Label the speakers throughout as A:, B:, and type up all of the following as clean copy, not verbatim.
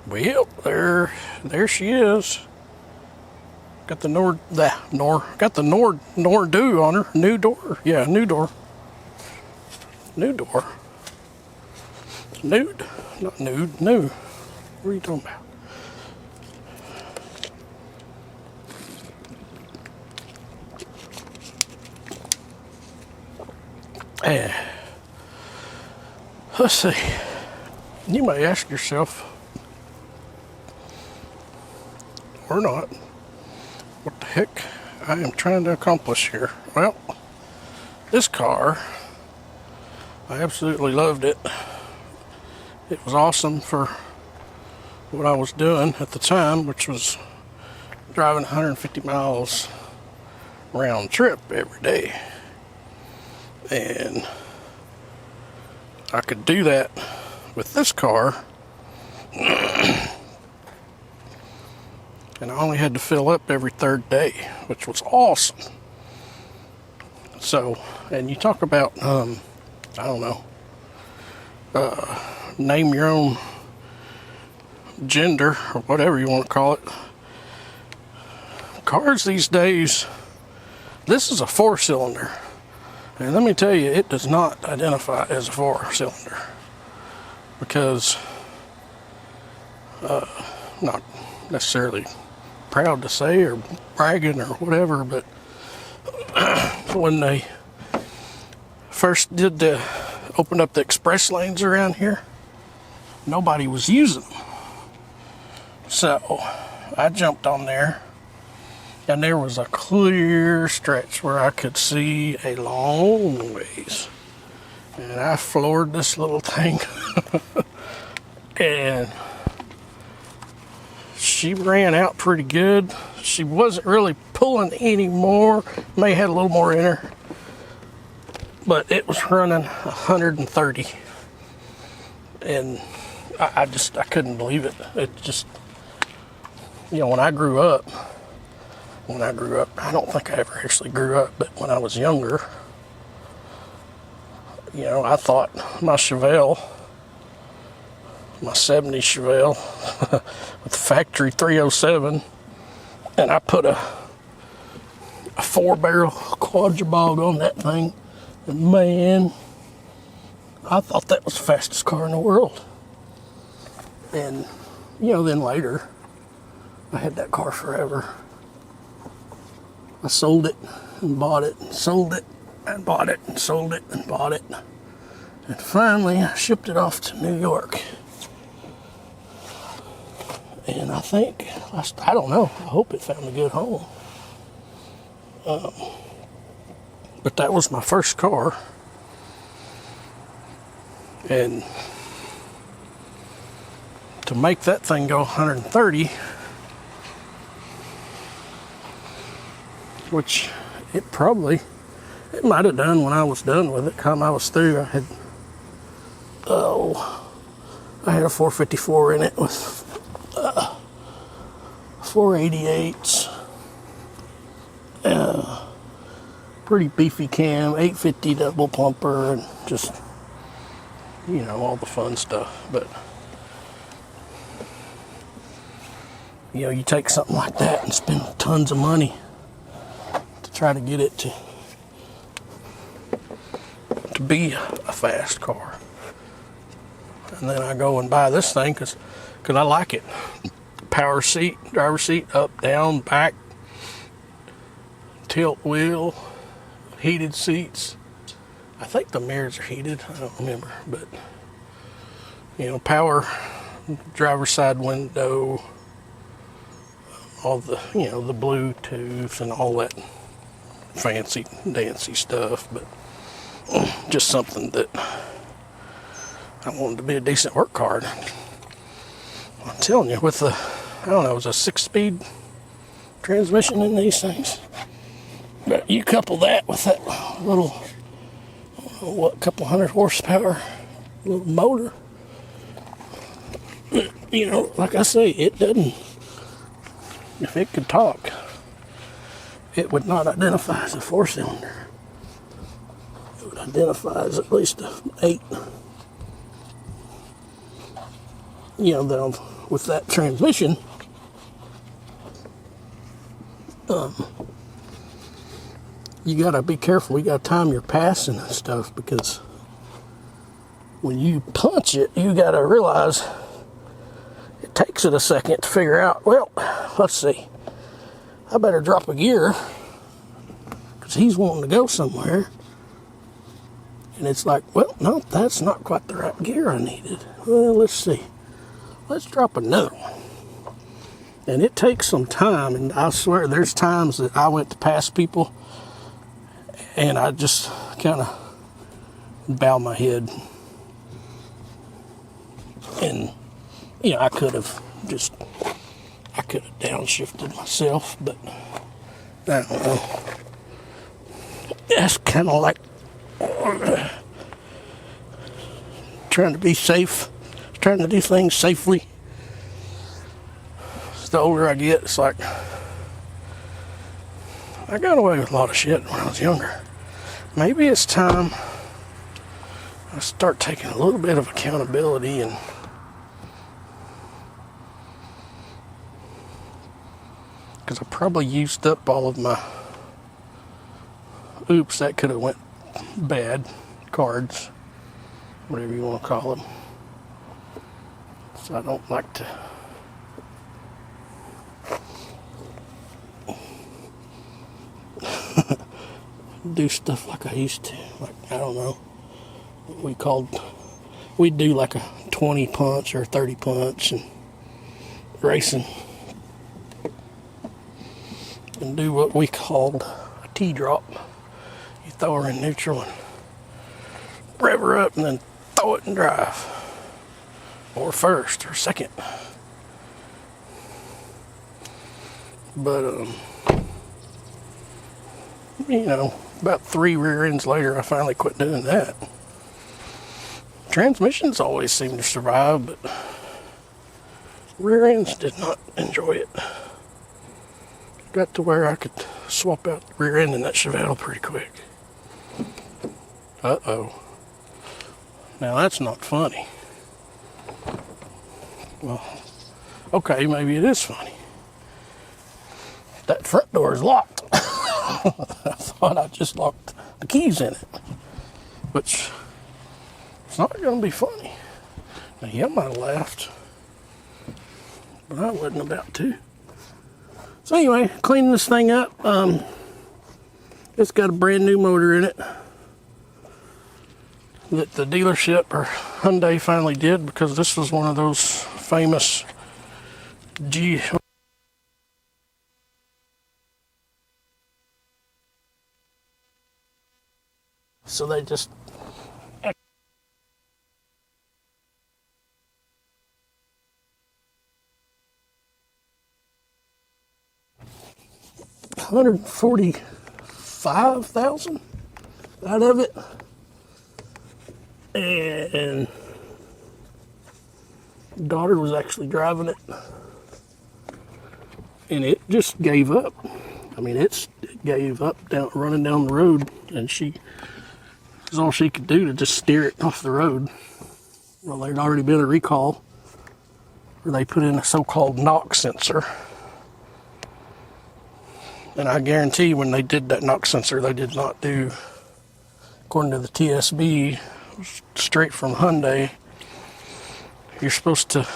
A: Well, there she is. Got the got the Nordo on her. New door. Yeah, new door. New door. Nude. Not nude, new. What are you talking about? And let's see. You may ask yourself, or not, what the heck I am trying to accomplish here. Well, this car, I absolutely loved it. It was awesome for what I was doing at the time, which was driving 150 miles round trip every day. And I could do that with this car. And I only had to fill up every third day, which was awesome. So, and you talk about, I don't know, name your own gender or whatever you want to call it. Cars these days, this is a 4-cylinder. And let me tell you, it does not identify as a 4-cylinder. Because, not necessarily proud to say or bragging or whatever, but when they first opened up the express lanes around here, nobody was using them. So I jumped on there, and there was a clear stretch where I could see a long ways. And I floored this little thing. And she ran out pretty good. She wasn't really pulling anymore. May have had a little more in her. But it was running 130. And I couldn't believe it. It just, when I grew up, I don't think I ever actually grew up, but when I was younger, I thought my Chevelle, my 70 Chevelle with the factory 307, and I put a 4-barrel quadribog on that thing, and man, I thought that was the fastest car in the world. And then later I had that car forever. I sold it and bought it and sold it and bought it and sold it and bought it, and finally I shipped it off to New York. And I think, I don't know, I hope it found a good home. But that was my first car. And to make that thing go 130, which it might have done when I was done with it. Come I was through, I had a 454 in it with 488s, pretty beefy cam, 850 double pumper, and just, all the fun stuff. But, you take something like that and spend tons of money to try to get it to be a fast car. And then I go and buy this thing because I like it. Power seat, driver seat, up, down, back, tilt wheel, heated seats. I think the mirrors are heated, I don't remember, but power driver side window, all the the Bluetooth and all that fancy dancy stuff. But just something that I wanted to be a decent work car. I'm telling you, with it was a 6-speed transmission in these things. But you couple that with that little, couple hundred horsepower little motor. Like I say, it doesn't, if it could talk, it would not identify as a 4-cylinder. It would identify as at least an 8. with that transmission, you gotta be careful. You gotta time your passing and stuff, because when you punch it, you gotta realize it takes it a second to figure out, well, let's see, I better drop a gear because he's wanting to go somewhere. And it's like, well, no, that's not quite the right gear I needed. Well, let's see. Let's drop another one. And it takes some time, and I swear there's times that I went to pass people and I just kind of bow my head. And, you know, I could have downshifted myself, but I don't know. That's kind of like trying to be safe, trying to do things safely. The older I get, it's like I got away with a lot of shit when I was younger. Maybe it's time I start taking a little bit of accountability, and because I probably used up all of my oops, that could have went bad cards, whatever you want to call them. So I don't like to do stuff like I used to. Like, I don't know, we'd do like a 20 punch or 30 punch and racing, and do what we called a T-drop. You throw her in neutral and rev her up and then throw it and drive, or first or second. But you know, about 3 rear ends later, I finally quit doing that. Transmissions always seem to survive, but rear ends did not enjoy it. Got to where I could swap out the rear end in that Chevelle pretty quick. Uh-oh. Now that's not funny. Well, okay, maybe it is funny. That front door is locked. I thought I just locked the keys in it, which it's not going to be funny. Now, you might have laughed, but I wasn't about to. So anyway, cleaning this thing up. It's got a brand new motor in it that the dealership or Hyundai finally did, because this was one of those famous so they just $145,000 out of it, and daughter was actually driving it, and it just gave up. I mean, it gave up running down the road, and it was all she could do to just steer it off the road. Well, there'd already been a recall where they put in a so-called knock sensor. And I guarantee when they did that knock sensor, they did not do, according to the TSB, straight from Hyundai, you're supposed to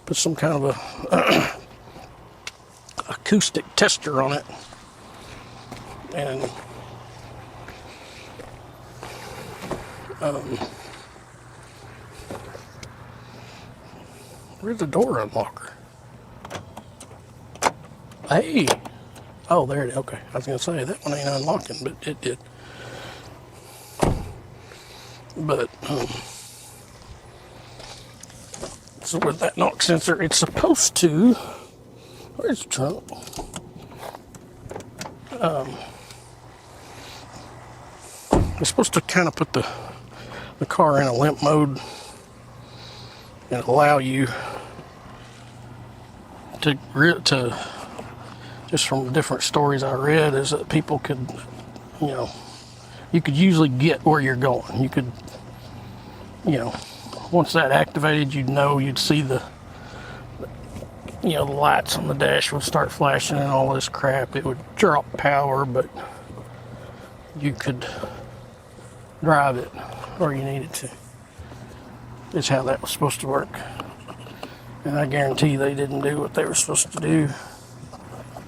A: put some kind of a acoustic tester on it. And where's the door unlocker? Hey! Oh, there it is. Okay, I was going to say, that one ain't unlocking, but it did. But, so with that knock sensor, it's supposed to, where's the trunk? It's supposed to kind of put the car in a limp mode and allow you to just from different stories I read, is that people could, you know, you could usually get where you're going. You could, you know, once that activated, you'd see the you know, the lights on the dash would start flashing and all this crap. It would drop power, but you could drive it or you needed to. Is how that was supposed to work. And I guarantee they didn't do what they were supposed to do.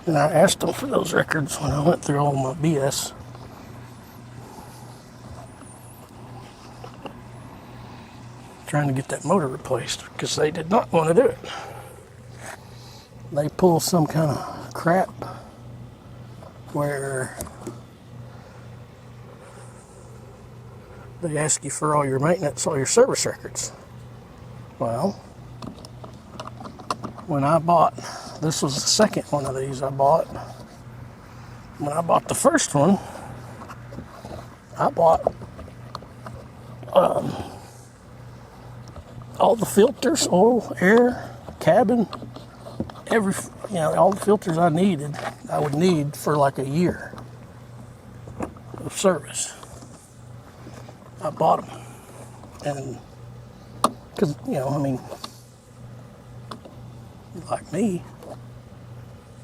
A: And I asked them for those records when I went through all my BS. Trying to get that motor replaced because they did not want to do it. They pull some kind of crap where they ask you for all your maintenance, all your service records. Well, when I bought, this was the second one of these I bought. When I bought the first one, I bought all the filters, oil, air, cabin, all the filters I would need for like a year of service. I bought them. And, because, like me,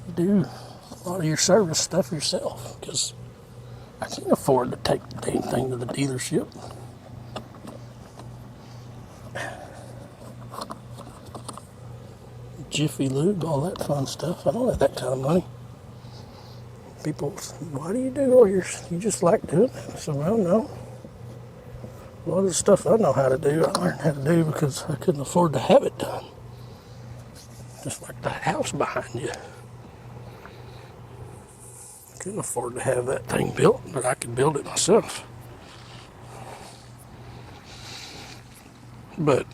A: you do a lot of your service stuff yourself, because I can't afford to take the dang thing to the dealership. Jiffy Lube, all that fun stuff. I don't have that kind of money. People, why do you do all you just like doing that? So, well, no. A lot of the stuff I know how to do, I learned how to do because I couldn't afford to have it done. Just like the house behind you. I couldn't afford to have that thing built, but I could build it myself. But,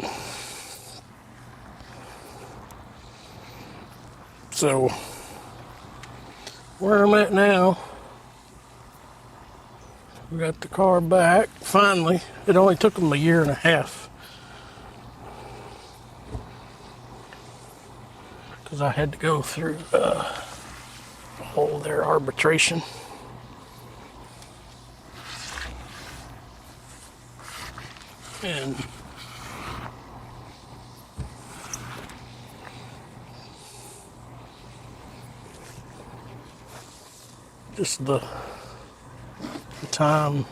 A: so, where I'm at now, we got the car back, finally. It only took them a year and a half. Because I had to go through all their arbitration. And just the time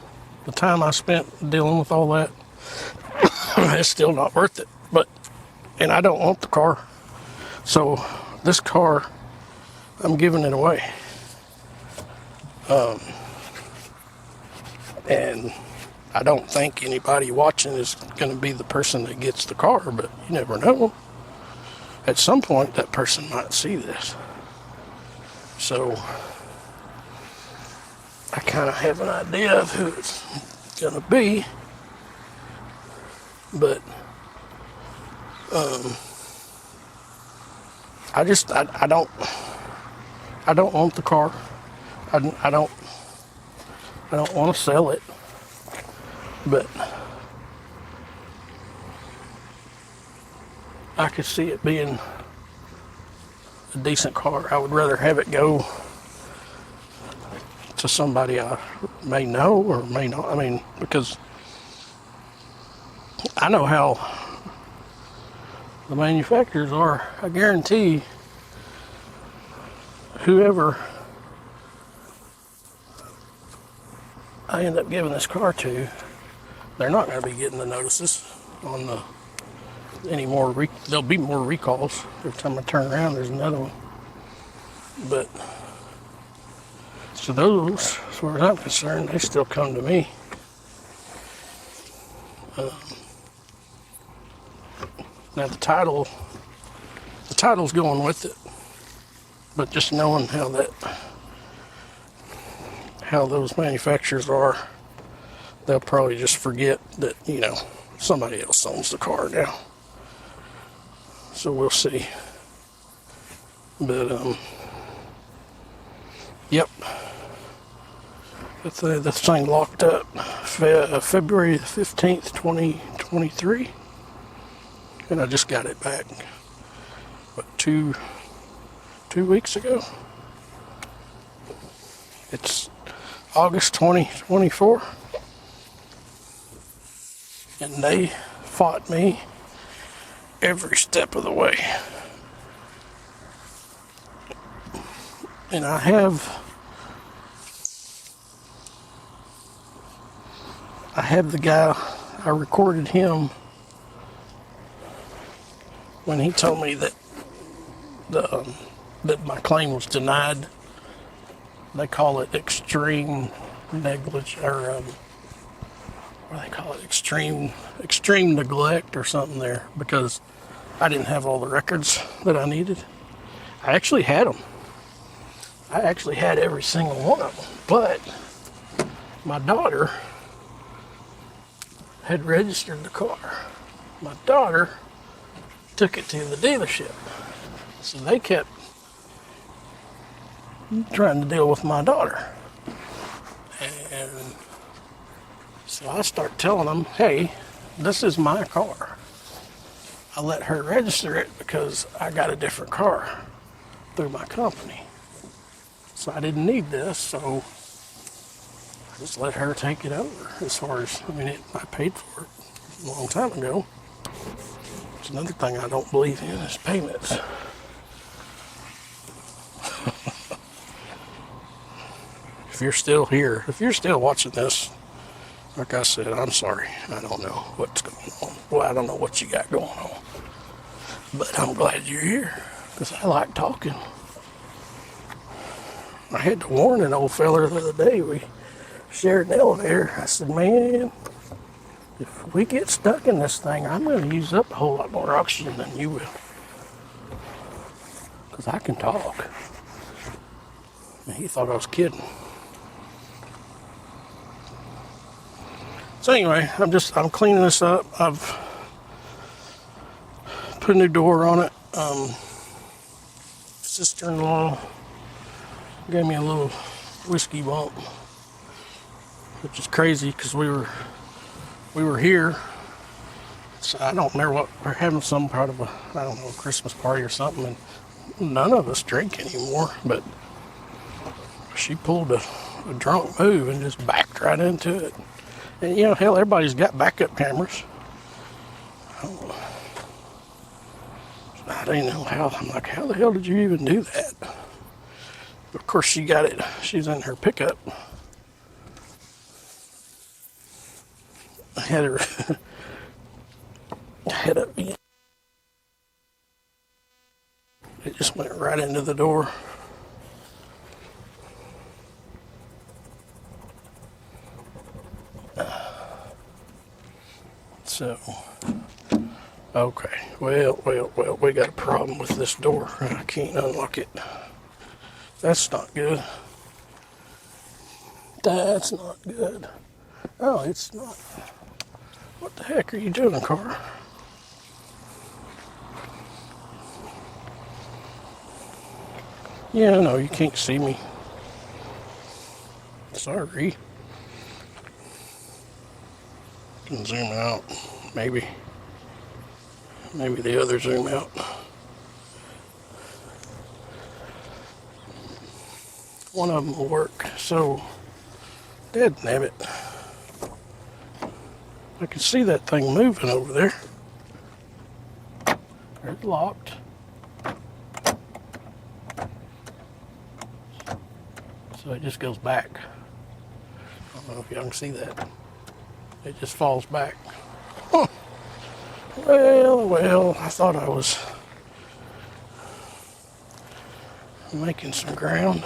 A: I spent dealing with all that, it's still not worth it. And I don't want the car. So this car, I'm giving it away. And I don't think anybody watching is going to be the person that gets the car, but you never know. At some point, that person might see this. So I kind of have an idea of who it's going to be. But I don't want the car. I don't want to sell it. But I could see it being a decent car. I would rather have it go to somebody I may know or may not. Because I know how the manufacturers are. I guarantee whoever I end up giving this car to, they're not going to be getting the notices on the anymore. There'll be more recalls. Every time I turn around, there's another one. But so those, as far as I'm concerned, they still come to me. Now the title's going with it, but just knowing how those manufacturers are, they'll probably just forget that, somebody else owns the car now. So we'll see. But, yep. The thing locked up February 15th, 2023. And I just got it back, two weeks ago? It's August 2024. And they fought me every step of the way. And I have the guy, I recorded him when he told me that that my claim was denied. They call it extreme negligence, or what do they call it? Extreme neglect or something there, because I didn't have all the records that I needed. I actually had them. I actually had every single one of them, but my daughter had registered the car. My daughter took it to the dealership, so they kept trying to deal with my daughter. And so I start telling them, hey, this is my car. I let her register it because I got a different car through my company. So I didn't need this, so I just let her take it over. As far as, I paid for it a long time ago. It's another thing I don't believe in is payments. If you're still here, if you're still watching this, like I said, I'm sorry. I don't know what's going on. Well, I don't know what you got going on. But I'm glad you're here, because I like talking. I had to warn an old fella the other day. We shared an elevator. I said, man, if we get stuck in this thing, I'm going to use up a whole lot more oxygen than you will. Because I can talk. And he thought I was kidding. So anyway, I'm cleaning this up. I've put a new door on it. Sister-in-law gave me a little whiskey bump, which is crazy because we were here. So I don't know what we're having, some part of a Christmas party or something, and none of us drink anymore. But she pulled a drunk move and just backed right into it. And hell, everybody's got backup cameras. I didn't know how. I'm like, how the hell did you even do that? Of course, she got it. She's in her pickup. I had her. It just went right into the door. So, okay. Well, we got a problem with this door. I can't unlock it. That's not good. That's not good. Oh, it's not. What the heck are you doing, car? Yeah, no, you can't see me. Sorry. Can zoom out. Maybe the other zoom out. One of them will work. So, dadnabbit. I can see that thing moving over there. It's locked. So it just goes back. I don't know if y'all can see that. It just falls back. Huh. Well, I thought I was making some ground.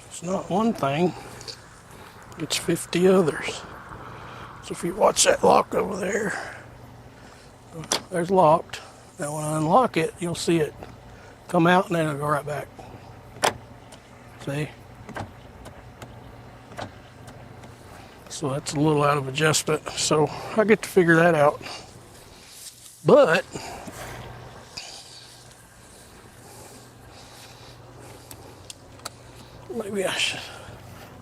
A: It's not one thing, it's 50 others. So if you watch that lock over there, there's locked. Now when I unlock it, you'll see it come out and then it'll go right back. See? So that's a little out of adjustment. So I get to figure that out. But maybe I should.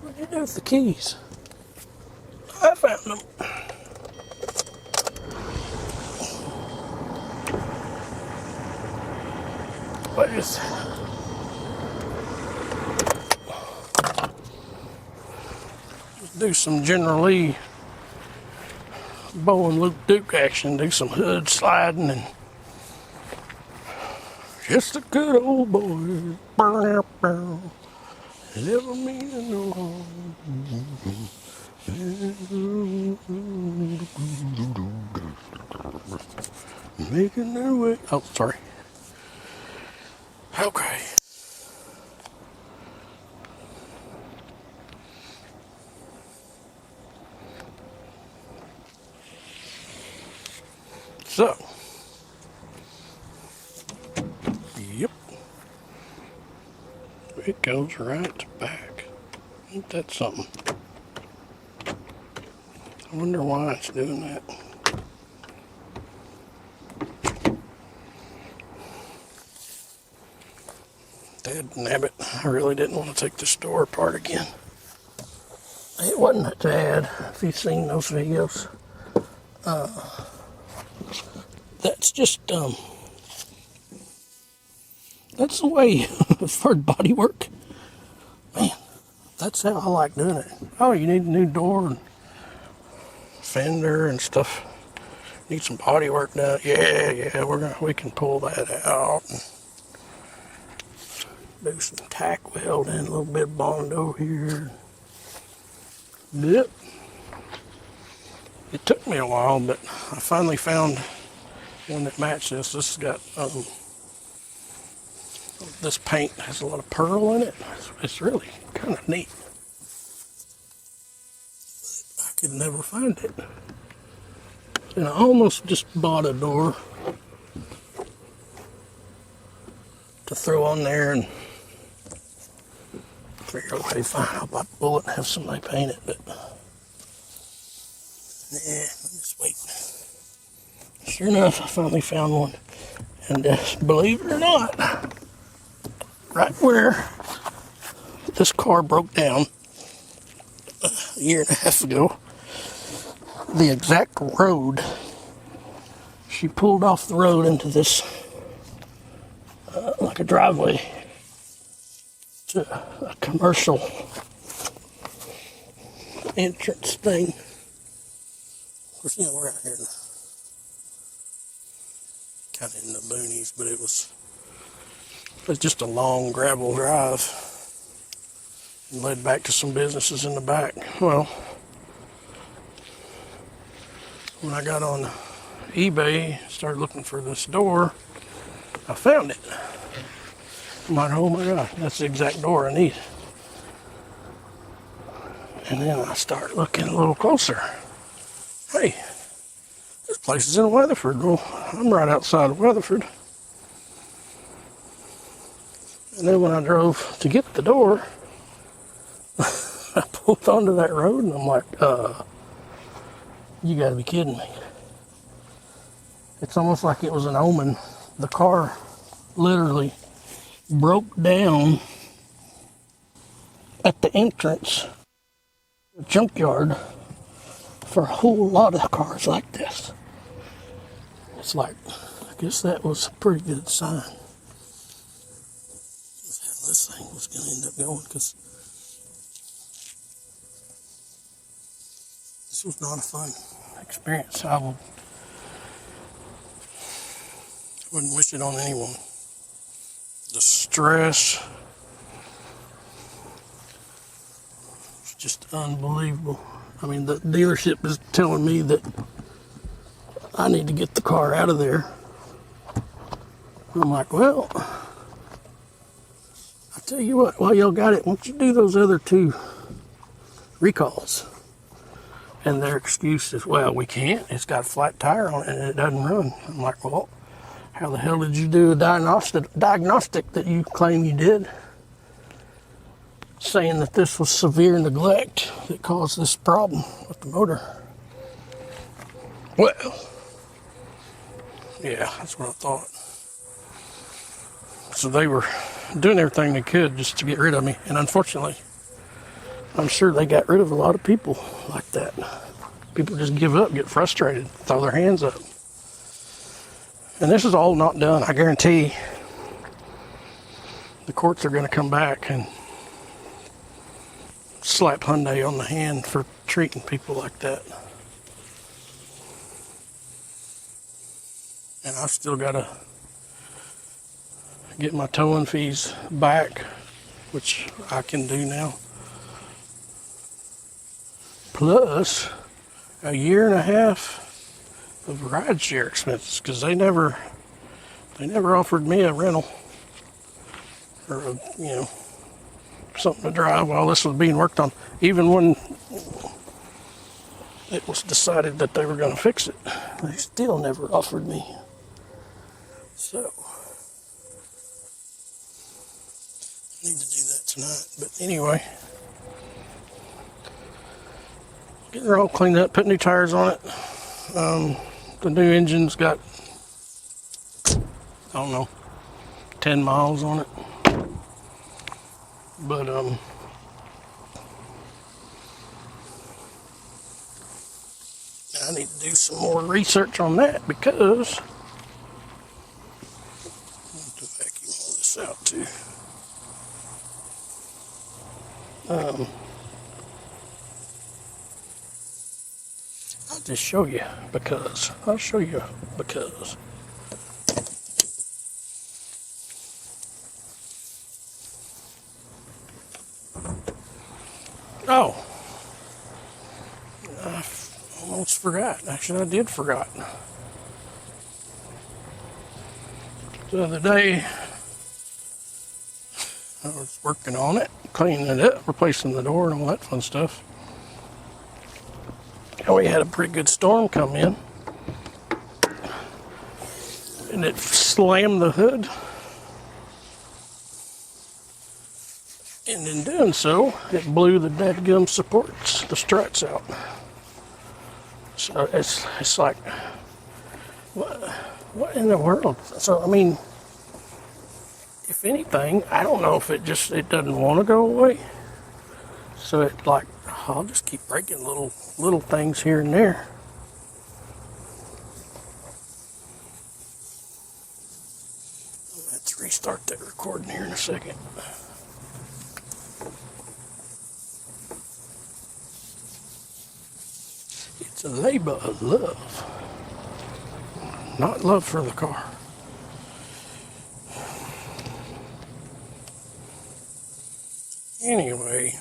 A: What did you do with the keys? I found them. But just do some generally turbo and Luke Duke action, do some hood sliding, and just a good old boy. Never mean no harm. Making their way. Oh, sorry. Okay. So, yep. It goes right back. Ain't that something? I wonder why it's doing that. Dad nabbit. I really didn't want to take this door apart again. It wasn't that bad, if you've seen those videos. That's just, that's the way for body work. Man, that's how I like doing it. Oh, you need a new door and fender and stuff. Need some body work done. Yeah, we can pull that out and do some tack welding, a little bit of Bondo here. Yep. It took me a while, but I finally found one that matched this. This has got this paint has a lot of pearl in it. It's really kind of neat. I could never find it. And I almost just bought a door to throw on there and figure, okay, fine, I'll buy Boldt and have somebody paint it, but yeah, I'll just wait. Sure enough, I finally found one. And believe it or not, right where this car broke down a year and a half ago, the exact road, she pulled off the road into this, like a driveway to a commercial entrance thing. Of course, we're out here kind of in the boonies, but it was just a long gravel drive and led back to some businesses in the back. Well, when I got on eBay, started looking for this door, I found it. I'm like, oh my God, that's the exact door I need. And then I start looking a little closer. Hey, this place is in Weatherford. Well, I'm right outside of Weatherford. And then when I drove to get the door, I pulled onto that road and I'm like, you gotta be kidding me. It's almost like it was an omen. The car literally broke down at the entrance to the junkyard for a whole lot of cars like this. It's like, I guess that was a pretty good sign. That's how this thing was going to end up going, because this was not a fun experience. I wouldn't wish it on anyone. The stress was just unbelievable. I mean, the dealership is telling me that I need to get the car out of there. I'm like, well, I tell you what, while y'all got it, why don't you do those other 2 recalls? And their excuse is, well, we can't. It's got a flat tire on it and it doesn't run. I'm like, well, how the hell did you do a diagnostic that you claim you did? Saying that this was severe neglect that caused this problem with the motor. Well, yeah, that's what I thought. So they were doing everything they could just to get rid of me. And unfortunately, I'm sure they got rid of a lot of people like that. People just give up, get frustrated, throw their hands up. And this is all not done. I guarantee the courts are going to come back and slap Hyundai on the hand for treating people like that. And I've still got to get my towing fees back, which I can do now. Plus a year and a half of rideshare expenses, because they never offered me a rental or something to drive while this was being worked on. Even when it was decided that they were going to fix it, they still never offered me. So I need to do that tonight. But anyway, getting her all cleaned up, put new tires on it. The new engine's got, I don't know, 10 miles on it. But I need to do some more research on that, because I have to vacuum all this out too. I'll just show you because. I'll show you because. Oh, I almost forgot. Actually, I did forgot. The other day, I was working on it, cleaning it up, replacing the door and all that fun stuff. And we had a pretty good storm come in, and it slammed the hood. And in doing so, it blew the dadgum supports, the struts out. So it's like, what in the world? So, I mean, if anything, I don't know if it doesn't want to go away. So it like, I'll just keep breaking little things here and there. Let's restart that recording here in a second. It's a labor of love, not love for the car. Anyway,